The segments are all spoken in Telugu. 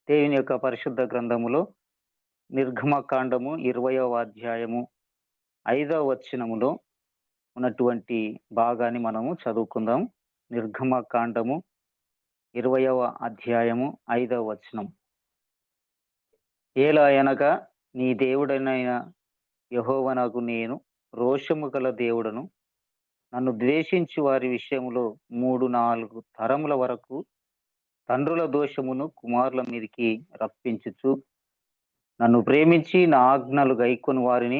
దేవుని యొక్క పరిశుద్ధ గ్రంథములో నిర్గమకాండము 20వ అధ్యాయము 5వ వచనములో ఉన్నటువంటి భాగాన్ని మనము చదువుకుందాం. నిర్గమకాండము 20వ అధ్యాయము 5వ వచనం. ఏలయనగా నీ దేవుడైన యెహోవానగు నేను రోషము గల దేవుడను. నన్ను ద్వేషించు వారి విషయములో 3-4 తరముల వరకు తండ్రుల దోషమును కుమారుల మీదికి రప్పించుచు, నన్ను ప్రేమించి నా ఆజ్ఞలు గైకొని వారిని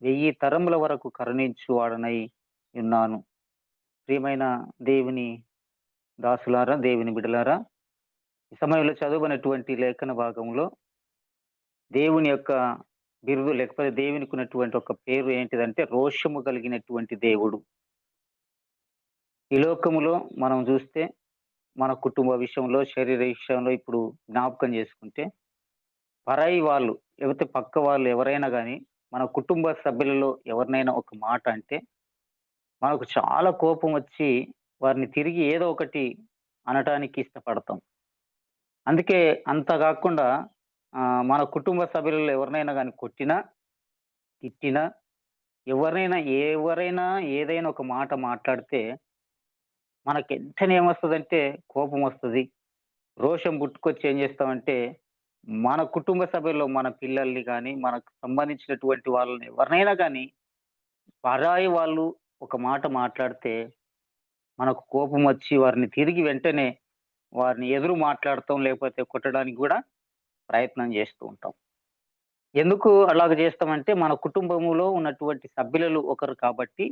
1000 తరముల వరకు కరుణించు వాడనై ఉన్నాను. ప్రియమైన దేవుని దాసులారా, దేవుని బిడ్డలారా, ఈ సమయంలో చదువుకున్నటువంటి లేఖన భాగంలో దేవుని యొక్క బిరుదు లేకపోతే దేవునికి ఉన్నటువంటి ఒక పేరు ఏంటిదంటే రోషము కలిగినటువంటి దేవుడు. ఈ లోకములో మనం చూస్తే మన కుటుంబ విషయంలో, శరీర విషయంలో ఇప్పుడు జ్ఞాపకం చేసుకుంటే పరాయి వాళ్ళు లేకపోతే పక్క వాళ్ళు ఎవరైనా గాని మన కుటుంబ సభ్యులలో ఎవరినైనా ఒక మాట అంటే మనకు చాలా కోపం వచ్చి వారిని తిరిగి ఏదో ఒకటి అనటానికి ఇష్టపడతాం. అందుకే అంత గాకుండా మన కుటుంబ సభ్యులలో ఎవరినైనా గాని కొట్టినా, తిట్టినా, ఎవరైనా ఏదైనా ఒక మాట మాట్లాడితే మనకి వెంటనే ఏమొస్తదంటే కోపం వస్తది. రోషం పుట్టుకొచ్చి ఏం చేస్తామంటే మన కుటుంబ సభ్యుల్లో మన పిల్లల్ని గాని, మనకు సంబంధించినటువంటి వాళ్ళని ఎవరినైనా గాని పరాయి వాళ్ళు ఒక మాట మాట్లాడితే మనకు కోపం వచ్చి వారిని తిరిగి వెంటనే వారిని ఎదురు మాట్లాడతాం. లేకపోతే కొట్టడానికి గూడా ప్రయత్నం చేస్తూ ఉంటాం. ఎందుకు అలాగ చేస్తామంటే మన కుటుంబములో ఉన్నటువంటి సభ్యులలో ఒకరు కాబట్టి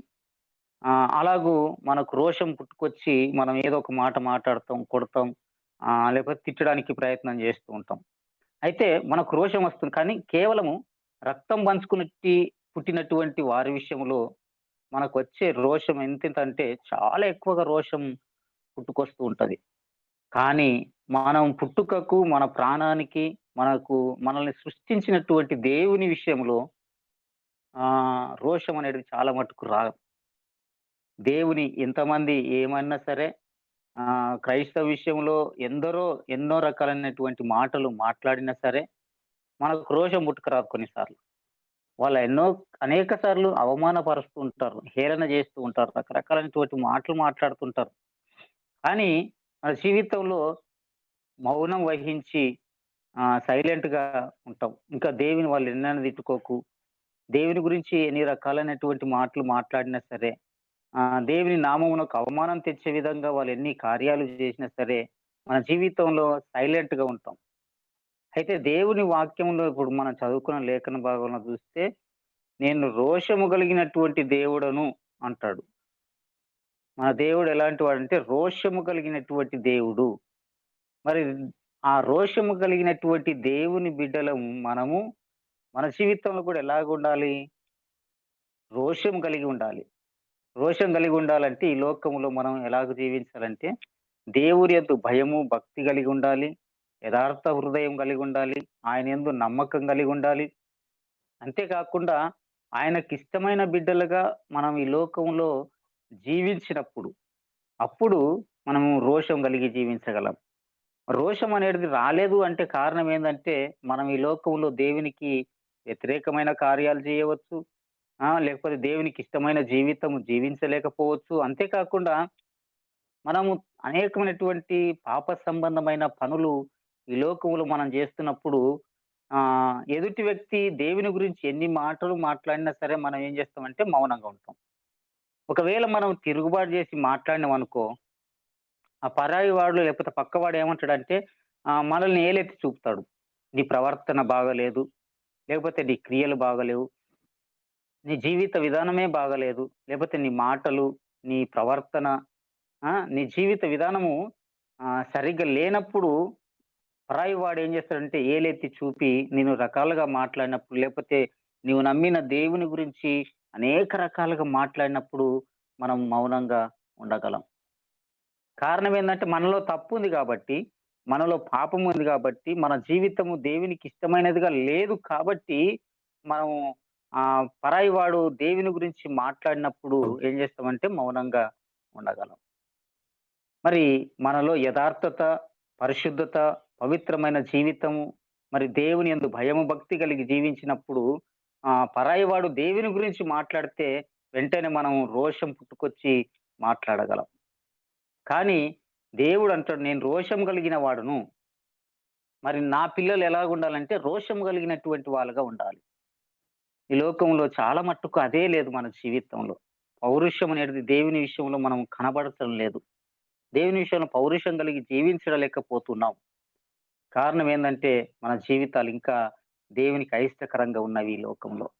అలాగూ మనకు రోషం పుట్టుకొచ్చి మనం ఏదో ఒక మాట మాట్లాడతాం, కొడతాం, లేకపోతే తిట్టడానికి ప్రయత్నం చేస్తూ ఉంటాం. అయితే మనకు రోషం వస్తుంది. కానీ కేవలము రక్తం పంచుకున్నట్టి పుట్టినటువంటి వారి విషయంలో మనకొచ్చే రోషం ఎంతెంతంటే చాలా ఎక్కువగా రోషం పుట్టుకొస్తూ ఉంటది. కానీ మనం పుట్టుకకు, మన ప్రాణానికి, మనల్ని సృష్టించినటువంటి దేవుని విషయంలో రోషం అనేది చాలా మటుకు దేవుని ఎంతమంది ఏమన్నా సరే క్రైస్తవ విషయంలో ఎన్నో రకాలైనటువంటి మాటలు మాట్లాడినా సరే మనకు రోషం పుట్టుకురాదు కొన్నిసార్లు. వాళ్ళు అనేక సార్లు అవమానపరుస్తూ ఉంటారు, హేళన చేస్తూ ఉంటారు, రకరకాలైనటువంటి మాటలు మాట్లాడుతుంటారు. కానీ మన జీవితంలో మౌనం వహించి సైలెంట్‌గా ఉంటాం. ఇంకా దేవుని వాళ్ళు ఎన్నైనా తిట్టుకోకు, దేవుని గురించి ఎన్ని రకాలైనటువంటి మాటలు మాట్లాడినా సరే, దేవుని నామమునకు అవమానం తెచ్చే విధంగా వాళ్ళు ఎన్ని కార్యాలు చేసినా సరే, మన జీవితంలో సైలెంట్‌గా ఉంటాం. అయితే దేవుని వాక్యంలో ఇప్పుడు మనం చదువుకున్న లేఖన భాగంలో చూస్తే, నేను రోషము కలిగినటువంటి దేవుడను అంటాడు. మన దేవుడు ఎలాంటి వాడంటే రోషము కలిగినటువంటి దేవుడు. మరి ఆ రోషము కలిగినటువంటి దేవుని బిడ్డలము మనము మన జీవితంలో కూడా ఎలాగుండాలి? రోషం కలిగి ఉండాలి. రోషం కలిగి ఉండాలంటే ఈ లోకములో మనం ఎలాగ జీవించాలంటే దేవుని యందు భయము, భక్తి కలిగి ఉండాలి. యథార్థ హృదయం కలిగి ఉండాలి. ఆయన యందు నమ్మకం కలిగి ఉండాలి. అంతేకాకుండా ఆయనకిష్టమైన బిడ్డలుగా మనం ఈ లోకంలో జీవించినప్పుడు, అప్పుడు మనము రోషం కలిగి జీవించగలం. రోషం అనేది రాలేదు అంటే కారణం ఏందంటే, మనం ఈ లోకంలో దేవునికి వ్యతిరేకమైన కార్యాలు చేయవచ్చు. లేకపోతే దేవునికి ఇష్టమైన జీవితం జీవించలేకపోవచ్చు. అంతేకాకుండా మనము అనేకమైనటువంటి పాప సంబంధమైన పనులు ఈ లోకంలో మనం చేస్తున్నప్పుడు ఎదుటి వ్యక్తి దేవుని గురించి ఎన్ని మాటలు మాట్లాడినా సరే మనం ఏం చేస్తామంటే మౌనంగా ఉంటాం. ఒకవేళ మనం తిరుగుబాటు చేసి మాట్లాడినామనుకో, ఆ పరాయి వాడు లేకపోతే పక్కవాడు ఏమంటాడంటే మనల్ని ఏలెత్తి చూపుతాడు. నీ ప్రవర్తన బాగాలేదు, లేకపోతే నీ క్రియలు బాగాలేవు, నీ జీవిత విధానమే బాగాలేదు, లేకపోతే నీ మాటలు, నీ ప్రవర్తన, నీ జీవిత విధానము సరిగ్గా లేనప్పుడు పరాయి వాడు ఏం చేస్తాడంటే ఏలెత్తి చూపి నిన్ను రకాలుగా మాట్లాడినప్పుడు, లేకపోతే నీవు నమ్మిన దేవుని గురించి అనేక రకాలుగా మాట్లాడినప్పుడు మనం మౌనంగా ఉండగలం. కారణం ఏందంటే మనలో తప్పు ఉంది కాబట్టి, మనలో పాపం ఉంది కాబట్టి, మన జీవితము దేవునికి ఇష్టమైనదిగా లేదు కాబట్టి, మనం పరాయి వాడు దేవుని గురించి మాట్లాడినప్పుడు ఏం చేస్తామంటే మౌనంగా ఉండగలం. మరి మనలో యథార్థత, పరిశుద్ధత, పవిత్రమైన జీవితము, మరి దేవుని యందు భయము, భక్తి కలిగి జీవించినప్పుడు పరాయివాడు దేవుని గురించి మాట్లాడితే వెంటనే మనం రోషం పుట్టుకొచ్చి మాట్లాడగలం. కానీ దేవుడంటాడు, "నేను రోషం కలిగిన వాడును." మరి నా పిల్లలు ఎలాగుండాలంటే రోషం కలిగినటువంటి వాళ్ళుగా ఉండాలి. ఈ లోకంలో చాలా మట్టుకు అదే లేదు మన జీవితంలో. పౌరుషం అనేది దేవుని విషయంలో మనం కనబడటం లేదు. దేవుని విషయంలో పౌరుషం కలిగి జీవించలేకపోతున్నాం. కారణం ఏందంటే, మన జీవితాలు ఇంకా దేవునికి అయిష్టకరంగా ఉన్నవి ఈ లోకంలో.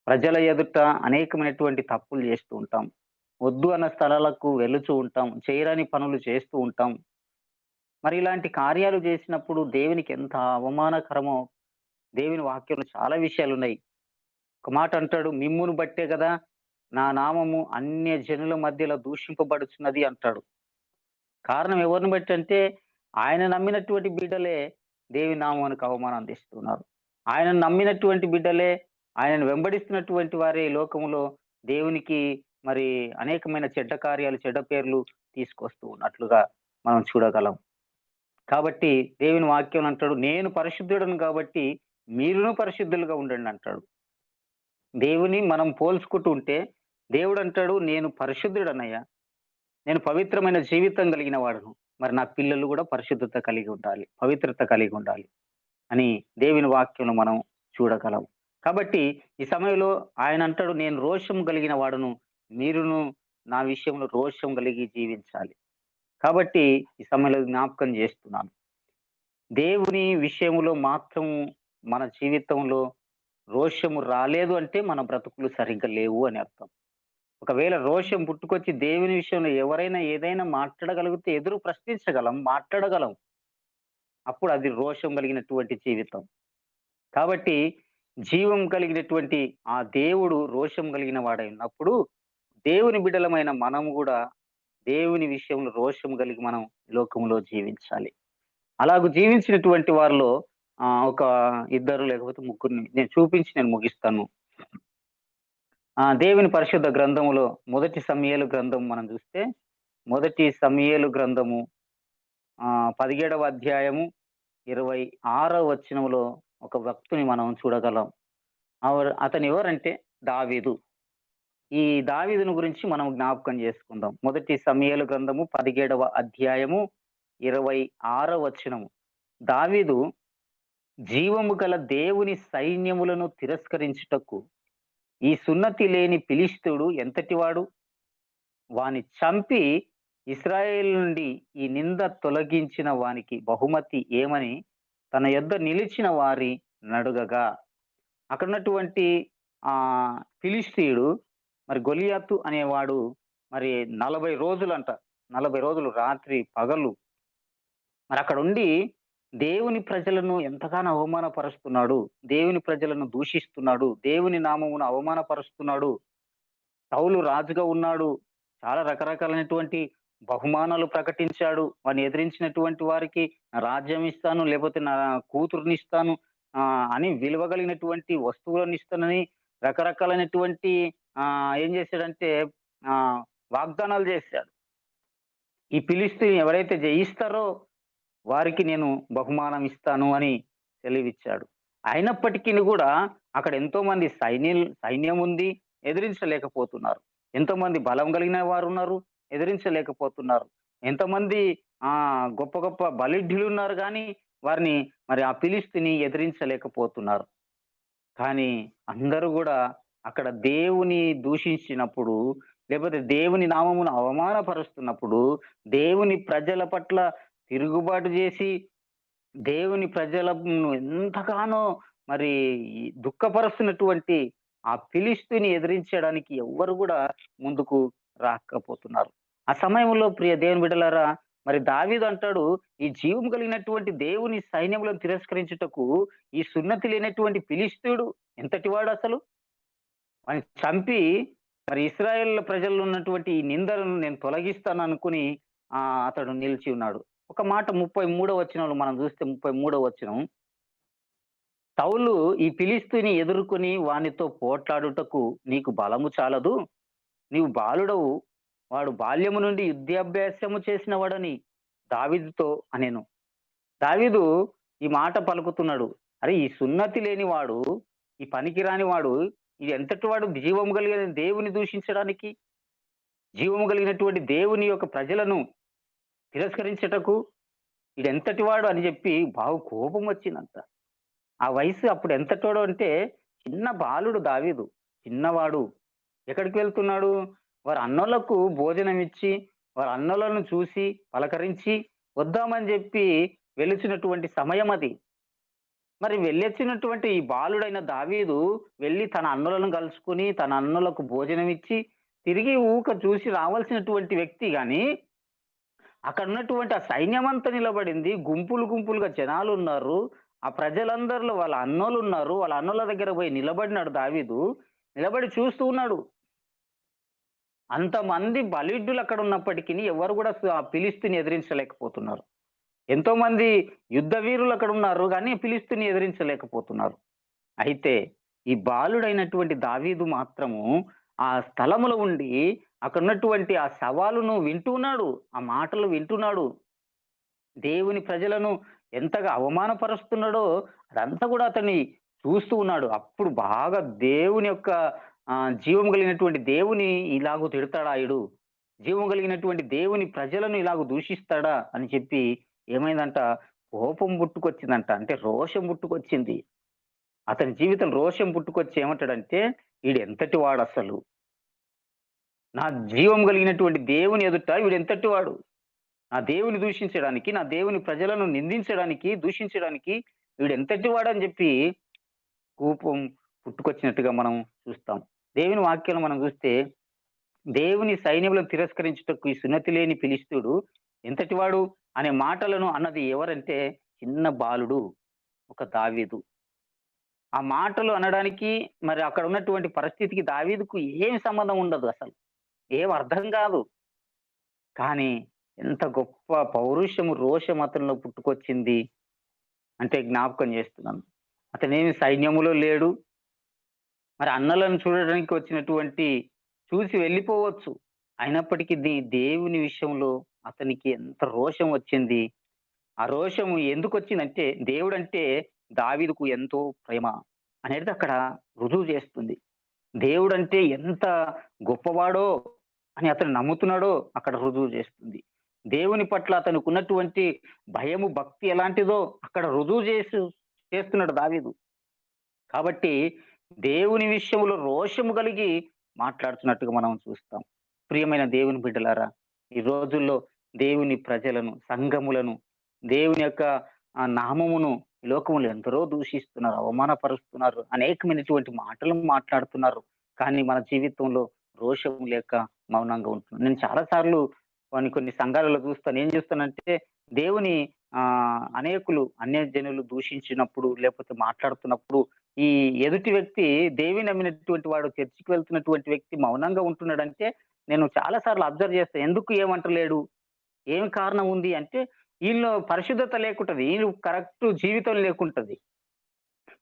ప్రజల ఎదుట అనేకమైనటువంటి తప్పులు చేస్తూ ఉంటాం. వద్దు అన్న స్థలాలకు వెళుతూ ఉంటాం. చేయరాని పనులు చేస్తూ ఉంటాం. మరి ఇలాంటి కార్యాలు చేసినప్పుడు దేవునికి ఎంత అవమానకరమో దేవుని వాక్యంలో చాలా విషయాలున్నాయి. ఒక మాట అంటాడు, "మిమ్మును బట్టే గదా నా నామము అన్యజనుల మధ్యలో దూషింపబడుచున్నది" అంటాడు. కారణం ఎవరిని బట్టి అంటే, ఆయన నమ్మినటువంటి బిడ్డలే దేవుని నామానికి అవమానం తెస్తున్నారు. ఆయనను నమ్మినటువంటి బిడ్డలే, ఆయనను వెంబడిస్తున్నటువంటి వారే ఈ లోకంలో దేవునికి మరి అనేకమైన చెడ్డ కార్యాలు, చెడ్డ పేర్లు తీసుకొస్తూ ఉన్నట్లుగా మనం చూడగలం. కాబట్టి దేవుని వాక్యం అంటాడు, "నేను పరిశుద్ధుడను కాబట్టి మీరును పరిశుద్ధులుగా ఉండండి" అంటాడు. దేవుని మనం పోల్చుకుంటూ ఉంటే దేవుడంటాడు, "నేను పరిశుద్ధుడనయ్యా. నేను పవిత్రమైన జీవితం కలిగిన వాడను. మరి నా పిల్లలు గూడా పరిశుద్ధత కలిగి ఉండాలి. పవిత్రత కలిగి ఉండాలి" అని దేవుని వాక్యంలో మనం చూడగలం. కాబట్టి ఈ సమయంలో ఆయన అంటాడు, "నేను రోషం కలిగిన వాడను. మీరును నా విషయంలో రోషం కలిగి జీవించాలి." కాబట్టి ఈ సమయంలో జ్ఞాపకం చేస్తున్నాను. దేవుని విషయంలో మాత్రం మన జీవితంలో రోషము రాలేదు అంటే మన బ్రతుకులు సరిగ్గా లేవు అని అర్థం. ఒకవేళ రోషం పుట్టుకొచ్చి దేవుని విషయంలో ఎవరైనా ఏదైనా మాట్లాడగలిగితే ఎదురు ప్రశ్నించగలం, మాట్లాడగలం. అప్పుడు అది రోషం కలిగినటువంటి జీవితం. కాబట్టి జీవం కలిగినటువంటి ఆ దేవుడు రోషం కలిగిన వాడై ఉన్నప్పుడు, దేవుని బిడ్డలమైన మనము గూడా దేవుని విషయంలో రోషం కలిగి మనం ఈ లోకంలో జీవించాలి. అలాగ జీవించినటువంటి వారిలో ఒక ఇద్దరు లేకపోతే ముగ్గురిని నేను ముగిస్తాను. దేవుని పరిశుద్ధ గ్రంథములో మొదటి సమూయేలు గ్రంథం మనం చూస్తే, మొదటి సమూయేలు గ్రంథము 17వ అధ్యాయము 26వ వచనంలో ఒక భక్తుని మనం చూడగలం. అతనెవరంటే దావీదు. ఈ దావీదును గురించి మనం జ్ఞాపకం చేసుకుందాం. మొదటి సమూయేలు గ్రంథము 17వ అధ్యాయము 26వ వచనము. దావీదు జీవము గల దేవుని సైన్యములను తిరస్కరించుటకు ఈ సున్నతి లేని ఫిలిష్తీయుడు ఎంతటివాడు? వాని చంపి ఇశ్రాయేలు నుండి ఈ నింద తొలగించిన వానికి బహుమతి ఏమని తన యొద్ద నిలిచిన వారి నడుగగా. అక్కడున్నటువంటి ఫిలిష్తీయుడు మరి గొలియాతు అనేవాడు మరి 40 రోజులంట. 40 రోజులు రాత్రి పగలు మరి అక్కడుండి దేవుని ప్రజలను ఎంతగానో అవమానపరుస్తున్నాడు. దేవుని ప్రజలను దూషిస్తున్నాడు. దేవుని నామమును అవమానపరుస్తున్నాడు. సౌలు రాజుగా ఉన్నాడు. చాలా రకరకాలైనటువంటి బహుమానాలు ప్రకటించాడు. వాడిని ఎదిరించినటువంటి వారికి రాజ్యం ఇస్తాను, లేకపోతే నా కూతుర్నిస్తాను అని విలువ కలిగినటువంటి వస్తువులనిస్తానని రకరకాలైనటువంటి ఏం చేశాడంటే వాగ్దానాలు చేశాడు. ఈ ఫిలిష్తీయుని ఎవరైతే జయిస్తారో వారికి నేను బహుమానం ఇస్తాను అని సెలవిచ్చాడు. అయినప్పటికీ కూడా అక్కడ ఎంతో మంది సైన్యం ఉంది, ఎదిరించలేకపోతున్నారు. ఎంతోమంది బలం కలిగిన వారున్నారు, ఎదిరించలేకపోతున్నారు. ఎంతమంది గొప్ప గొప్ప బలిష్ఠులున్నారు గానీ వారిని మరి ఆ ఫిలిష్తీయుని ఎదిరించలేకపోతున్నారు. కానీ అందరూ గూడా అక్కడ దేవుని దూషించినప్పుడు, లేకపోతే దేవుని నామమును అవమానపరుస్తున్నప్పుడు, దేవుని ప్రజల పట్ల తిరుగుబాటు జేసి, దేవుని ప్రజలను ఎంతగానో మరి దుఃఖపరుస్తున్నటువంటి ఆ ఫిలిష్తీయుని ఎదిరించడానికి ఎవ్వరు గూడా ముందుకు రాకపోతున్నారు. ఆ సమయంలో ప్రియ దేవుని బిడ్డలారా, మరి దావీదు అంటాడు, "ఈ జీవం కలిగినటువంటి దేవుని సైన్యములను తిరస్కరించుటకు ఈ సున్నతి లేనటువంటి ఫిలిష్తీయుడు ఎంతటివాడసలు? వాడిని చంపి మరి ఇశ్రాయేల్ ప్రజల్లో ఉన్నటువంటి ఈ నిందలను నేను తొలగిస్తాననుకుని" అతడు నిలిచి ఉన్నాడు. ఒక మాట 33వ వచనంలో మనం చూస్తే 33వ వచనం, "సౌలు ఈ ఫిలిష్తీయుని ఎదుర్కొని వానితో పోట్లాడుటకు నీకు బలము చాలదు. నీవు బాలుడవు. వాడు బాల్యము నుండి యుద్ధాభ్యాసము చేసిన వాడని దావీదుతో అనెను." దావీదు ఈ మాట పలుకుతున్నాడు. అరే! ఈ సున్నతి లేనివాడు, ఈ పనికిరాని వాడు, ఇది ఎంతటి వాడు జీవము కలిగిన దేవుని దూషించడానికి, జీవము కలిగినటువంటి దేవుని యొక్క ప్రజలను తిరస్కరించుటకు ఈడెంతటి వాడు అని జెప్పి కోపం వచ్చిందంట. ఆ వయసు అప్పుడు ఎంతటోడు అంటే చిన్న బాలుడు దావీదు. చిన్నవాడు. ఎక్కడికి వెళ్తున్నాడు? వారి అన్నోళ్ళకు భోజనమిచ్చి, వారి అన్నోళ్ళను చూసి, పలకరించి వద్దామని జెప్పి వెలుచున్నటువంటి సమయం అది. మరి వెళ్ళొచ్చినటువంటి ఈ బాలుడైన దావీదు వెళ్లి తన అన్నలను కలుసుకొని, తన అన్నలకు భోజనమిచ్చి, తిరిగి చూసి రావాల్సినటువంటి వ్యక్తి గాని, అక్కడున్నటువంటి ఆ సైన్యమంతా నిలబడింది. గుంపులు గుంపులుగా జనాలున్నారు. ఆ ప్రజలందరిలో వాళ్ళ అన్నోళ్ళున్నారు. వాళ్ళ అన్నోళ్ళ దగ్గర పోయి నిలబడినాడు దావీదు. నిలబడి చూస్తూ ఉన్నాడు. అంతమంది బలిష్ఠులు అక్కడ ఉన్నప్పటికిని ఎవరు కూడా ఆ ఫిలిష్తీని ఎదిరించలేకపోతున్నారు. ఎంతోమంది యుద్ధ వీరులు అక్కడున్నారు గానీ, ఫిలిష్తీని ఎదిరించలేకపోతున్నారు. అయితే ఈ బాలుడైనటువంటి దావీదు మాత్రము ఆ స్థలములో ఉండి అక్కడున్నటువంటి ఆ సవాలును వింటున్నాడు. ఆ మాటలు వింటున్నాడు. దేవుని ప్రజలను ఎంతగా అవమానపరుస్తున్నాడో అదంతా కూడా అతన్ని చూస్తూ ఉన్నాడు. అప్పుడు బాగా దేవుని యొక్క జీవం కలిగినటువంటి దేవుని ఇలాగు తిడతాడా ఈడు? జీవం కలిగినటువంటి దేవుని ప్రజలను ఇలాగ దూషిస్తాడా? అని చెప్పి ఏమైందంట కోపం పుట్టుకొచ్చిందంట. అంటే రోషం పుట్టుకొచ్చింది. అతని జీవితం రోషం పుట్టుకొచ్చి ఏమంటాడంటే, ఈడెంతటి వాడసలు? నా జీవం కలిగినటువంటి దేవుని ఎదుట వీడెంతటి వాడు? నా దేవుని దూషించడానికి, నా దేవుని ప్రజలను నిందించడానికి, దూషించడానికి వీడెంతటి వాడని జెప్పి కోపం పుట్టుకొచ్చినట్టుగా మనం చూస్తాం. దేవుని వాక్యంలో మనం జూస్తే, దేవుని సైన్యములను తిరస్కరించుటకు ఈ సున్నతి లేని ఫిలిష్తీయుడు ఎంతటి వాడు అనే మాటలను అన్నది ఎవరంటే, చిన్న బాలుడు ఒక దావీదు. ఆ మాటలు అనడానికి మరి అక్కడ ఉన్నటువంటి పరిస్థితికి దావీదుకు ఏమి సంబంధం ఉండదు అసలు. ఏం అర్థం గాదు. కానీ ఎంత గొప్ప పౌరుషము, రోషం అతనిలో పుట్టుకొచ్చింది అంటే జ్ఞాపకం చేస్తున్నాను. అతనేమి సైన్యములో లేడు. మరి అన్నలను చూడడానికి వచ్చినటువంటి చూసి వెళ్ళిపోవచ్చు. అయినప్పటికీ దేవుని విషయంలో అతనికి ఎంత రోషం వచ్చింది. ఆ రోషము ఎందుకొచ్చిందంటే దేవుడంటే దావీదుకు ఎంతో ప్రేమ అనేది అక్కడ రుజువు చేస్తుంది. దేవుడంటే ఎంత గొప్పవాడో అని అతను నమ్ముతున్నాడో అక్కడ రుజువు చేస్తుంది. దేవుని పట్ల అతనుకున్నటువంటి భయము, భక్తి ఎలాంటిదో అక్కడ రుజువు చేస్తున్నాడు దావీదు. కాబట్టి దేవుని విషయంలో రోషము కలిగి మాట్లాడుతున్నట్టుగా మనం చూస్తాం. ప్రియమైన దేవుని బిడ్డలారా, ఈ రోజుల్లో దేవుని ప్రజలను, సంఘములను, దేవుని యొక్క నామమును ఈ లోకములో ఎందరో దూషిస్తున్నారు, అవమానపరుస్తున్నారు. అనేకమైనటువంటి మాటలు మాట్లాడుతున్నారు. కానీ మన జీవితంలో రోషం లేక మౌనంగా ఉంటున్నాం. నేను చాలా సార్లు కొన్ని సంఘాలలో చూస్తాను. ఏం చూస్తానంటే దేవుని అనేకులు అన్యజనులు దూషించినప్పుడు లేకపోతే మాట్లాడుతున్నప్పుడు ఈ ఎదుటి వ్యక్తి దేవి నమ్మినటువంటి వాడు చర్చికి వెళ్తున్నటువంటి వ్యక్తి మౌనంగా ఉంటున్నాడంటే నేను చాలా సార్లు అబ్జర్వ్ చేస్తా. ఎందుకు ఏమంటలేడు? ఏం కారణం ఉంది అంటే ఈళ్ళలో పరిశుద్ధత లేకుంటది. ఈళ్ళు కరెక్ట్ జీవితం లేకుంటది.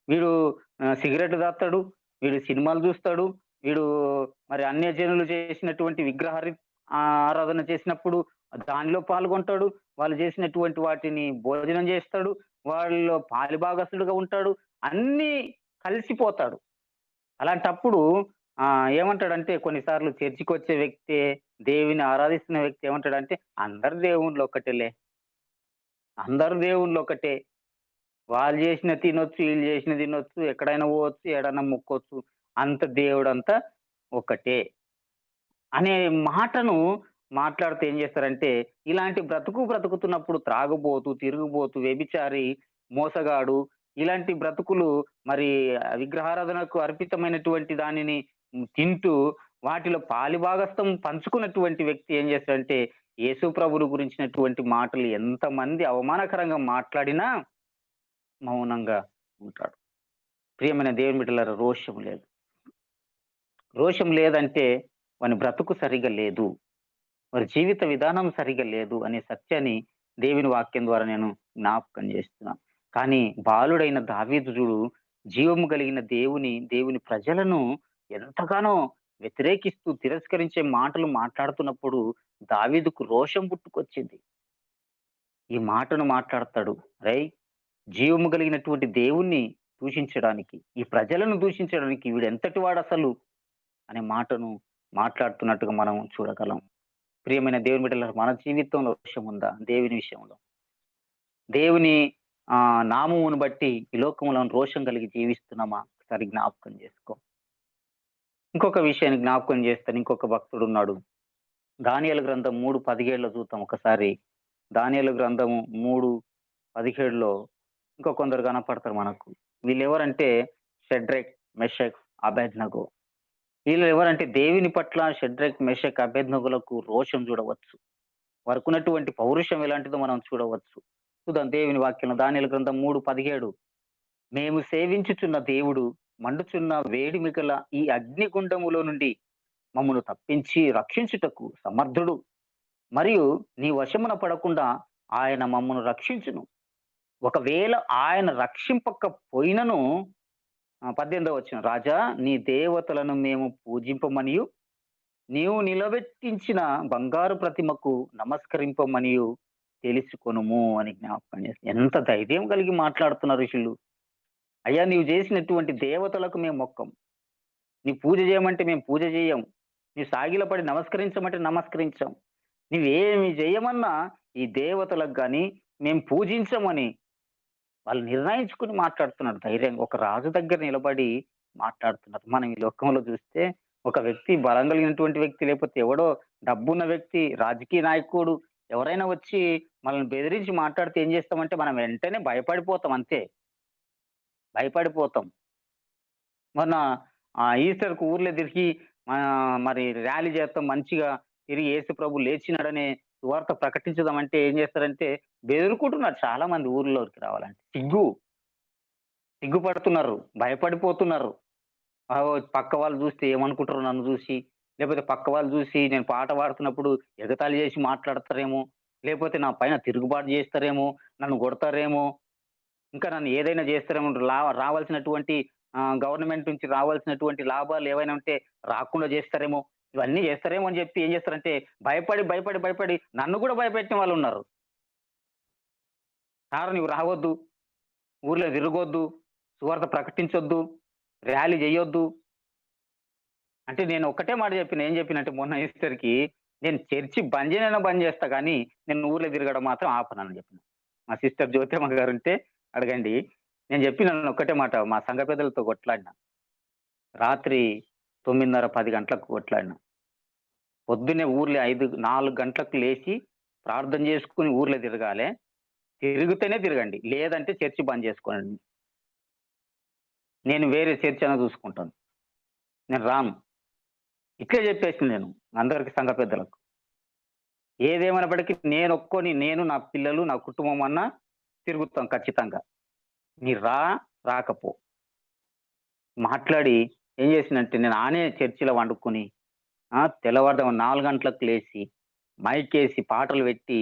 వీడు సిగరెట్ తాగుతాడు. వీడు సినిమాలు చూస్తాడు. వీడు మరి అన్యజనులు చేసినటువంటి ఆరాధన చేసినప్పుడు దానిలో పాల్గొంటాడు. వాళ్ళు చేసినటువంటి వాటిని భోజనం చేస్తాడు. వాళ్ళలో పాలిభాగస్తుడుగా ఉంటాడు. అన్నీ కలిసిపోతాడు. అలాంటప్పుడు ఏమంటాడంటే కొన్నిసార్లు చర్చికొచ్చే వ్యక్తే, దేవుని ఆరాధిస్తున్న వ్యక్తి ఏమంటాడంటే, "అందరు దేవుళ్ళు ఒక్కటేలే. అందరు దేవుళ్ళు ఒకటే. వాళ్ళు చేసినది తినొచ్చు, ఈళ్ళు చేసినది తినొచ్చు, ఎక్కడైనా పోవచ్చు, ఏడన్నా మొక్కొచ్చు. అంత దేవుడంతా ఒకటే." అనే మాటను మాట్లాడుతూ ఏం చేస్తారంటే, ఇలాంటి బ్రతుకుతున్నప్పుడు త్రాగుబోతు, తిరుగుబోతు, వ్యభిచారి, మోసగాడు ఇలాంటి బ్రతుకులు మరి విగ్రహారాధనకు అర్పితమైనటువంటి దానిని తింటూ వాటిలో పాలిభాగస్థం పంచుకున్నటువంటి వ్యక్తి ఏం చేస్తాడంటే, యేసు ప్రభువుని గురించినటువంటి మాటలు ఎంతమంది అవమానకరంగా మాట్లాడినా మౌనంగా ఉంటాడు. ప్రియమైన దేవుని బిడ్డలారా రోషం లేదు. రోషం లేదంటే వాని బ్రతుకు సరిగా లేదు. వారి జీవిత విధానం సరిగా లేదు అనే సత్యాన్ని దేవుని వాక్యం ద్వారా నేను జ్ఞాపకం చేస్తున్నాను. కానీ బాలుడైన దావీదు చూడు జీవము కలిగిన దేవుని ప్రజలను ఎంతగానో వ్యతిరేకిస్తూ తిరస్కరించే మాటలు మాట్లాడుతున్నప్పుడు దావీదుకు రోషం పుట్టుకొచ్చింది. ఈ మాటను మాట్లాడతాడు. రేయ్! జీవము కలిగినటువంటి దేవుణ్ణి దూషించడానికి, ఈ ప్రజలను దూషించడానికి వీడెంతటి వాడసలు అనే మాటను మాట్లాడుతున్నట్టుగా మనం చూడగలం. ప్రియమైన దేవుని బిడ్డలారా, మన జీవితంలో రోషం ఉందా దేవుని విషయంలో? దేవుని నామమును బట్టి ఈ లోకంలో రోషం కలిగి జీవిస్తున్నామా? ఒకసారి జ్ఞాపకం చేసుకో. ఇంకొక విషయాన్ని జ్ఞాపకం చేస్తాను. ఇంకొక భక్తుడున్నాడు. దానియేలు గ్రంథం 3:17 చూద్దాం ఒకసారి. దానియేలు గ్రంథము 3:17లో ఇంకా కొందరు కనపడతారు మనకు. వీళ్ళెవరంటే షడ్రెక్, మెషక్, అబేద్నెగో. వీళ్ళెవరంటే దేవుని పట్ల షడ్రెక్, మెషక్, అబేద్నెగోలకు రోషం చూడవచ్చు. వారికున్నటువంటి పౌరుషం ఎలాంటిదో మనం చూడవచ్చు. చూద్దాం దేవుని వాక్యంలో దానియేలు గ్రంథం 3:17. మేము సేవించుచున్న దేవుడు మండుచున్న వేడిమి గల ఈ అగ్నిగుండములో నుండి మమ్మను తప్పించి రక్షించుటకు సమర్థుడు. మరియు నీ వశమున పడకుండా ఆయన మమ్మను రక్షించును. ఒకవేళ ఆయన రక్షింపకపోయినను 18వ వచనం. రాజా నీ దేవతలను మేము పూజింపమనియు, నీవు నిలబెట్టించిన బంగారు ప్రతిమకు నమస్కరింపమనియు తెలుసుకొనుము అని జ్ఞాపకం చేస్తుంది. ఎంత ధైర్యం కలిగి మాట్లాడుతున్నారు ఋషులు. అయ్యా నీవు చేసినటువంటి దేవతలకు మేము మొక్కం. నీ పూజ చేయమంటే మేము పూజ చేయం. నీవు సాగిలపడి నమస్కరించమంటే నమస్కరించం. నీవేమి చేయమన్నా ఈ దేవతలకు గాని మేము పూజించమని వాళ్ళు నిర్ణయించుకుని మాట్లాడుతున్నారు ధైర్యంగా. ఒక రాజు దగ్గర నిలబడి మాట్లాడుతున్నారు. మనం ఈ లోకంలో చూస్తే ఒక వ్యక్తి బలం కలిగినటువంటి వ్యక్తి, లేకపోతే ఎవడో డబ్బున్న వ్యక్తి, రాజకీయ నాయకుడు ఎవరైనా వచ్చి మనల్ని బెదిరించి మాట్లాడితే ఏం చేస్తామంటే మనం వెంటనే భయపడిపోతాం అంతే. భయపడిపోతాం. మొన్న ఈస్టర్‌కు ఊర్లో తిరిగి మరి ర్యాలీ చేస్తాం మంచిగా తిరిగి యేసు ప్రభు లేచినాడనే సువార్త ప్రకటించుదామంటే ఏం చేస్తారంటే బెదురుకుంటున్నారు చాలా మంది ఊర్లోకి రావాలంటే. సిగ్గుపడుతున్నారు, భయపడిపోతున్నారు. పక్క వాళ్ళు చూస్తే ఏమనుకుంటారో నన్ను చూసి, లేకపోతే పక్క వాళ్ళు చూసి నేను పాట పాడుతున్నప్పుడు ఎగతాళి చేసి మాట్లాడతారేమో, లేకపోతే నా పైన తిరుగుబాటు చేస్తారేమో, నన్ను కొడతారేమో, ఇంకా నన్ను ఏదైనా చేస్తారేమో, రావాల్సినటువంటి గవర్నమెంట్ నుంచి రావాల్సినటువంటి లాభాలు ఏవైనా ఉంటే రాకుండా చేస్తారేమో, ఇవన్నీ చేస్తారేమో అని చెప్పి ఏం చేస్తారంటే భయపడి నన్ను కూడా భయపెట్టిన వాళ్ళున్నారు. సార్ నువ్వు రావద్దు, ఊర్లో తిరగొద్దు, సువార్త ప్రకటించొద్దు, ర్యాలీ చేయొద్దు. అంటే నేను ఒక్కటే మాట చెప్పిన. ఏం చెప్పినంటే మొన్న ఈస్టర్‌కి నేను చర్చి బంద్ చేయనైనా బంద్ చేస్తా గానీ, నేను ఊర్లో తిరగడం మాత్రం ఆపనని చెప్పిన. మా సిస్టర్ జ్యోతమ్మ గారుంటే అడగండి. నేను చెప్పినాను ఒక్కటే మాట. మా సంఘ పెద్దలతో కొట్లాడిన. రాత్రి 9:30, 10 గంటలకు కొట్లాడిన. పొద్దున్నే ఊర్లో 4 గంటలకు లేచి ప్రార్థన చేసుకొని ఊర్లో తిరగాలే. తిరిగితేనే తిరగండి. లేదంటే చర్చి బంద్ చేసుకోనండి. నేను వేరే చర్చ్ అన్నా చూసుకుంటాను. నేను రాను. ఇట్లే చెప్పేసింది నేను అందరికి సంఘ పెద్దలకు. ఏదేమైనప్పటికీ నేను, నా పిల్లలు, నా కుటుంబం అన్నా తిరుగుతాం ఖచ్చితంగా. మీరు రాకపో. మాట్లాడి ఏం చేసిందంటే నేను చర్చిలో వండుకొని తెల్లవారుజామున 4 గంటలకు లేసి, మైకేసి పాటలు పెట్టి,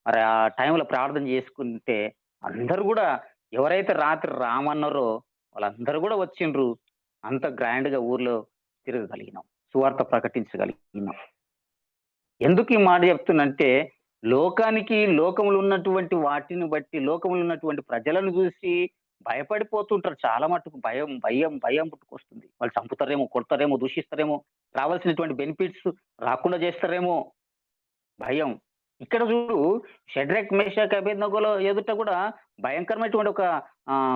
మరి ఆ టైంలో ప్రార్థన చేసుకుంటే అందరూ గూడా ఎవరైతే రాత్రి రామన్నారో వాళ్ళందరూ గూడా వచ్చిండ్రు. అంత గ్రాండ్‌గా ఊర్లో తిరగగలిగినాం. సువార్త ప్రకటించగలిగినాం. ఎందుకు ఈ మాట చెప్తున్నంటే, లోకంలో ఉన్నటువంటి వాటిని బట్టి, లోకంలో ఉన్నటువంటి ప్రజలను చూసి భయపడిపోతుంటారు చాలా మట్టుకు. భయం పుట్టుకొస్తుంది. వాళ్ళు చంపుతారేమో, కొడతారేమో, దూషిస్తారేమో, రావాల్సినటువంటి బెనిఫిట్స్ రాకుండా చేస్తారేమో భయం. ఇక్కడ చూడు షడ్రక్, మేషక్, అబేద్నెగోల ఎదుట కూడా భయంకరమైనటువంటి ఒక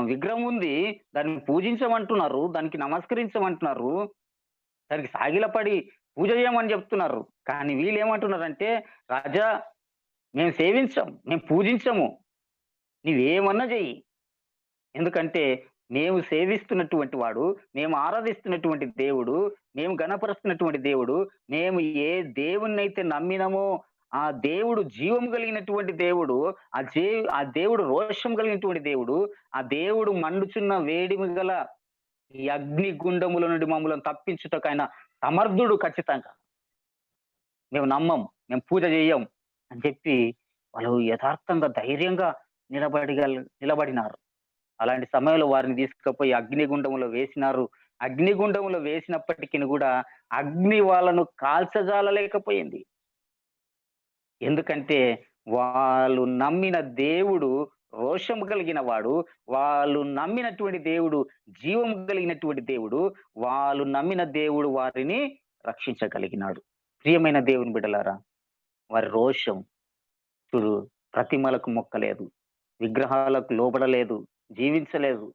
విగ్రహం ఉంది. దాన్ని పూజించమంటున్నారు. దానికి నమస్కరించమంటున్నారు. దానికి సాగిలపడి పూజ చేయమని చెప్తున్నారు. కానీ వీళ్ళేమంటున్నారంటే, రాజా మేము సేవించం, మేము పూజించము. నీవేమన్నా చెయ్యి. ఎందుకంటే మేము సేవిస్తున్నటువంటి వాడు, మేము ఆరాధిస్తున్నటువంటి దేవుడు, మేము ఘనపరుస్తున్నటువంటి దేవుడు, మేము ఏ దేవుడినైతే నమ్మినమో ఆ దేవుడు జీవం కలిగినటువంటి దేవుడు, ఆ దేవుడు రోషం కలిగినటువంటి దేవుడు, ఆ దేవుడు మండుచున్న వేడిమి గల ఈ అగ్ని గుండముల నుండి మమ్మలను తప్పించుటకు ఆయన సమర్థుడు ఖచ్చితంగా. మేము నమ్మం, మేము పూజ చెయ్యం అని చెప్పి వాళ్ళు యథార్థంగా, ధైర్యంగా నిలబడినారు. అలాంటి సమయంలో వారిని తీసుకుపోయి అగ్నిగుండంలో వేసినారు. అగ్నిగుండంలో వేసినప్పటికిని గూడా అగ్ని వాళ్ళను కాల్చజాలలేకపోయింది. ఎందుకంటే వాళ్ళు నమ్మిన దేవుడు రోషము కలిగిన వాడు. వాళ్ళు నమ్మినటువంటి దేవుడు జీవము కలిగినటువంటి దేవుడు. వాళ్ళు నమ్మిన దేవుడు వారిని రక్షించగలిగినాడు. ప్రియమైన దేవుని బిడ్డలారా, వారి రోషం చూడు, ప్రతిమలకు మొక్కలేదు, విగ్రహాలకు లోబడలేదు, జీవించలేదు.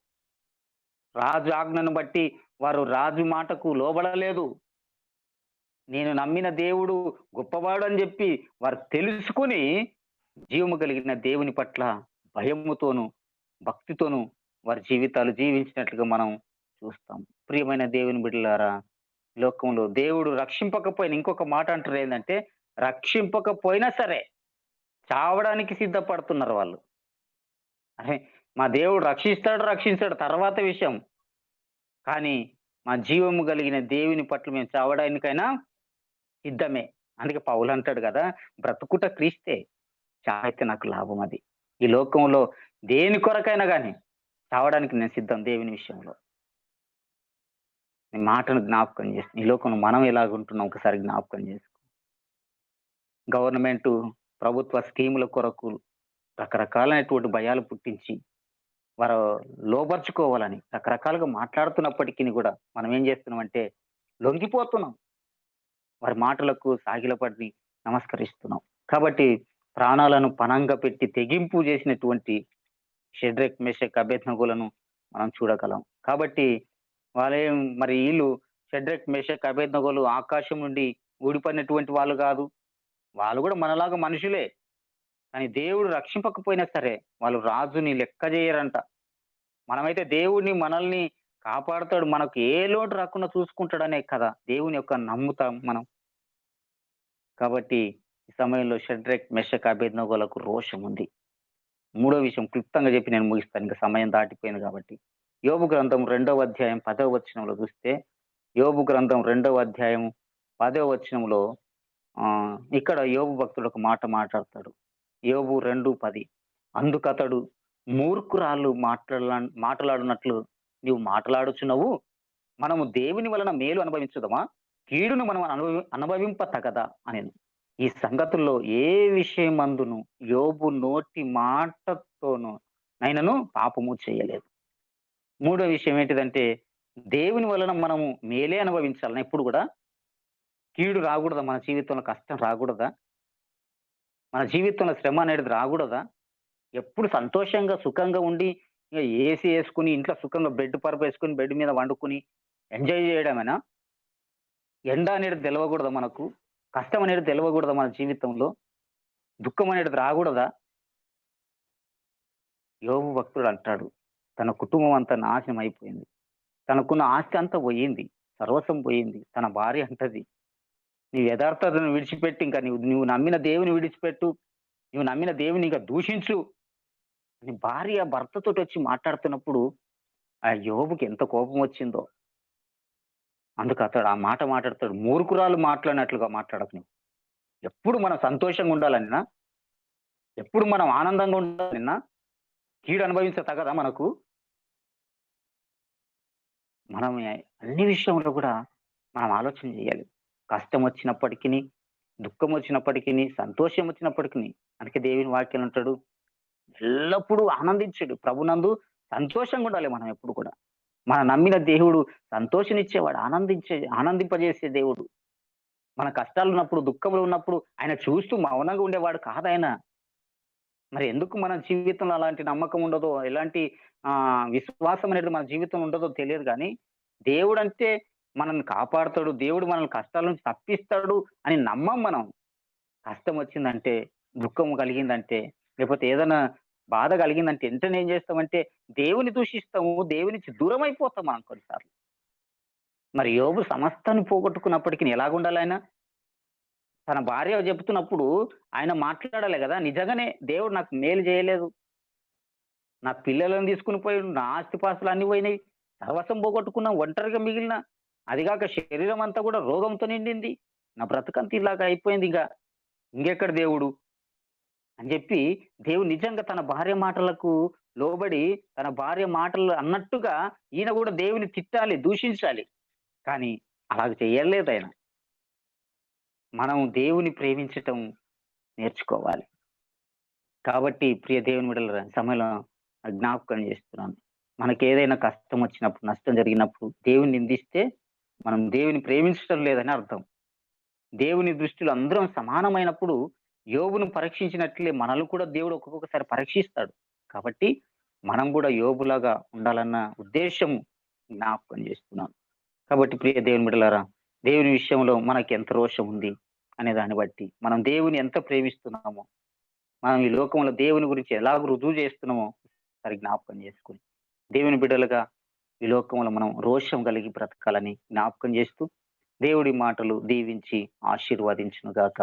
రాజు ఆజ్ఞను బట్టి వారు రాజు మాటకు లోబడలేదు. నేను నమ్మిన దేవుడు గొప్పవాడు అని చెప్పి వారు తెలుసుకొని జీవము కలిగిన దేవుని పట్ల భయముతోను, భక్తితోను వారి జీవితాలు జీవించినట్లుగా మనం చూస్తాం. ప్రియమైన దేవుని బిడ్డలారా, ఈ లోకంలో దేవుడు రక్షింపకపోయినా ఇంకొక మాట అంటారు ఏందంటే, రక్షింపకపోయినా సరే చావడానికి సిద్ధపడుతున్నారు వాళ్ళు. అరే! మా దేవుడు రక్షిస్తాడు, రక్షించాడు తర్వాత విషయం. కానీ మా జీవము కలిగిన దేవుని పట్ల మేము చావడానికైనా సిద్ధమే. అందుకే పౌలంటాడు గదా! బ్రతుకుట క్రీస్తే, చావైతే నాకు లాభం అది. ఈ లోకంలో దేని కొరకైనా గాని చావడానికి నేను సిద్ధం దేవుని విషయంలో. నీ మాటను జ్ఞాపకం చేసి, ఈ లోకంలో మనం ఎలాగుంటున్నాం ఒకసారి జ్ఞాపకం చేసుకో. గవర్నమెంటు, ప్రభుత్వ స్కీముల కొరకు రకరకాలైనటువంటి భయాలు పుట్టించి, వారు లోబర్చుకోవాలని రకరకాలుగా మాట్లాడుతున్నప్పటికిని గూడా మనం ఏం చేస్తున్నామంటే లొంగిపోతున్నాం. వారి మాటలకు సాగిలపడి నమస్కరిస్తున్నాం. కాబట్టి ప్రాణాలను పణంగా పెట్టి తెగింపు చేసినటువంటి షెడ్రక్, మెషక్, అబేద్నెగోలను మనం చూడగలం. కాబట్టి వాళ్ళేం మరి ఈళ్ళు షెడ్రక్, మెషక్, అబేద్నెగోలు ఆకాశం నుండి ఊడిపడినటువంటి వాళ్ళు గాదు. వాళ్ళు గూడా మనలాగా మనుషులే. కానీ దేవుడు రక్షింపకపోయినా సరే వాళ్ళు రాజుని లెక్క జేయరంట. మనమైతే దేవుడిని మనల్ని కాపాడుతాడు. మనకు ఏ లోటు రాకుండా చూసుకుంటాడనే కదా దేవుని యొక్క నమ్ముతాం మనం. కాబట్టి ఈ సమయంలో షడ్రక్, మెషక్, అబేద్నెగోలకు రోషం ఉంది. మూడో విషయం క్లుప్తంగా చెప్పి నేను ముగిస్తాను. ఇంక సమయం దాటిపోయింది కాబట్టి. యోబు గ్రంథం 2వ అధ్యాయం 10వ వచనంలో చూస్తే, యోబు గ్రంథం 2వ అధ్యాయం 10వ వచనంలో ఇక్కడ యోబు భక్తుడు ఒక మాట మాట్లాడతాడు. యోబు 2:10 అందుకతడు మూర్ఖురాళ్ళు మాట్లాడునట్లు నీవు మాట్లాడుచున్నావు. మనము దేవుని వలన మేలు అనుభవించుదమా? కీడును మనం అనుభవింప తగదా అనెను. ఈ సంగతుల్లో ఏ విషయమందును యోబు నోటి మాటతోను నైనను పాపము చేయలేదు. మూడో విషయం ఏంటిదంటే, దేవుని వలన మనము మేలే అనుభవించాలనా ఎప్పుడు గూడా? కీడు రాకూడదా మన జీవితంలో? కష్టం రాకూడదా? మన జీవితంలో శ్రమ అనేది రాకూడదా? ఎప్పుడు సంతోషంగా, సుఖంగా ఉండి ఇగ ఏసీ యేసుకొని ఇంట్లో సుఖంగా బెడ్ పరుపేసుకొని బెడ్ మీద వండుకొని ఎంజాయ్ చేయడమేనా? ఎండ అనేది తెలవకూడదా మనకు? కష్టం అనేది తెలవకూడదా మన జీవితంలో? దుఃఖం అనేది రాకూడదా? యోబు భక్తుడు అంటాడు, తన కుటుంబం అంతా నాశనం అయిపోయింది. తనకున్న ఆస్తి అంతా పోయింది. సర్వస్వం పోయింది. తన భార్య అంటది, "నీ యథార్థతను విడిచిపెట్టి ఇంకా నువ్వు నమ్మిన దేవుని విడిచిపెట్టు. నువ్వు నమ్మిన దేవుని ఇంక దూషించు" అని భార్య భర్తతోటొచ్చి మాట్లాడుతున్నప్పుడు ఆ యోబుకి ఎంత కోపం వచ్చిందో. అందుకు అతడు ఆ మాట మాట్లాడతాడు. మూర్ఖురాలు మాట్లాడినట్లుగా మాట్లాడకు నువ్వు. ఎప్పుడు మనం సంతోషంగా ఉండాలనినా, ఎప్పుడు మనం ఆనందంగా ఉండాలనినా, కీడు అనుభవించ తగదా మనకు? మనం అన్ని విషయంలో కూడా మనం ఆలోచన చేయాలి. కష్టం వచ్చినప్పటికిని, దుఃఖం వచ్చినప్పటికిని, సంతోషం వచ్చినప్పటికిని, అందుకే దేవుని వాక్యం అంటాడు, ఎల్లప్పుడూ ఆనందించుడు. ప్రభునందు సంతోషంగా ఉండాలి మనం ఎప్పుడు కూడా. మనం నమ్మిన దేవుడు సంతోషనిచ్చేవాడు, ఆనందింపజేసే దేవుడు. మన కష్టాలున్నప్పుడు, దుఃఖంలో ఉన్నప్పుడు ఆయన చూస్తూ మౌనంగా ఉండేవాడు కాదాయన. మరి ఎందుకు మన జీవితంలో అలాంటి నమ్మకం ఉండదో, ఎలాంటి విశ్వాసం అనేది మన జీవితంలో ఉండదో తెలియదు గానీ, దేవుడంటే మనల్ని కాపాడుతాడు, దేవుడు మనల్ని కష్టాల నుంచి తప్పిస్తాడు అని నమ్మం మనం. కష్టం వచ్చిందంటే, దుఃఖం కలిగిందంటే, లేకపోతే ఏదైనా బాధ కలిగిందంటే వెంటనే ఏం చేస్తామంటే దేవుని దూషిస్తాము, దేవుని నుంచి దూరం అయిపోతాం మనం కొన్నిసార్లు. మరి యోబు సమస్తాన్ని పోగొట్టుకున్నప్పటికి ఎలాగుండాలాయన? తన భార్య చెప్తున్నప్పుడు ఆయన మాట్లాడాలి గదా! నిజంగానే దేవుడు నాకు మేలు చేయలేదు. నా పిల్లలను తీసుకొని పోయిండు. నా ఆస్తిపాస్తులు అన్నీ పోయినాయి. సర్వస్వం పోగొట్టుకున్నా. ఒంటరిగా మిగిలిన. అదిగాక శరీరం అంతా కూడా రోగంతో నిండింది. నా బ్రతుకంతా ఇలాగ అయిపోయిందిగ. ఇంకెక్కడ దేవుడు? అని జెప్పి దేవుడు నిజంగా తన భార్య మాటలకు లోబడి, తన భార్య మాటలు అన్నట్టుగా ఈయన గూడా దేవుని తిట్టాలి, దూషించాలి. కానీ అలాగ చెయ్యలేదాయన. మనం దేవుని ప్రేమించటం నేర్చుకోవాలి. కాబట్టి ప్రియ దేవుని బిడ్డలారా సమయంలో జ్ఞాపకం చేస్తున్నాను. మనకేదైనా కష్టం వచ్చినప్పుడు, నష్టం జరిగినప్పుడు దేవుని నిందిస్తే మనం దేవుని ప్రేమించటం లేదని అర్థం. దేవుని దృష్టిలో అందరం సమానమైనప్పుడు యోబును పరీక్షించినట్లే మనల్ని కూడా దేవుడు ఒక్కొక్కసారి పరీక్షిస్తాడు. కాబట్టి మనం కూడా యోబులాగా ఉండాలన్న ఉద్దేశ్యం జ్ఞాపకం చేస్తున్నాను. కాబట్టి ప్రియ దేవుని బిడ్డలారా, దేవుని విషయంలో మనకెంత రోషం ఉంది అనే దాన్ని బట్టి, మనం దేవుని ఎంత ప్రేమిస్తున్నామో, మనం ఈ లోకంలో దేవుని గురించి ఎలాగ రుజువు చేస్తున్నామో ఒకసారి జ్ఞాపకం చేసుకొని, దేవుని బిడ్డలుగా ఈ లోకంలో మనం రోషం కలిగి బ్రతకాలని జ్ఞాపకం చేస్తూ, దేవుడి మాటలు దీవించి ఆశీర్వదించును గాక.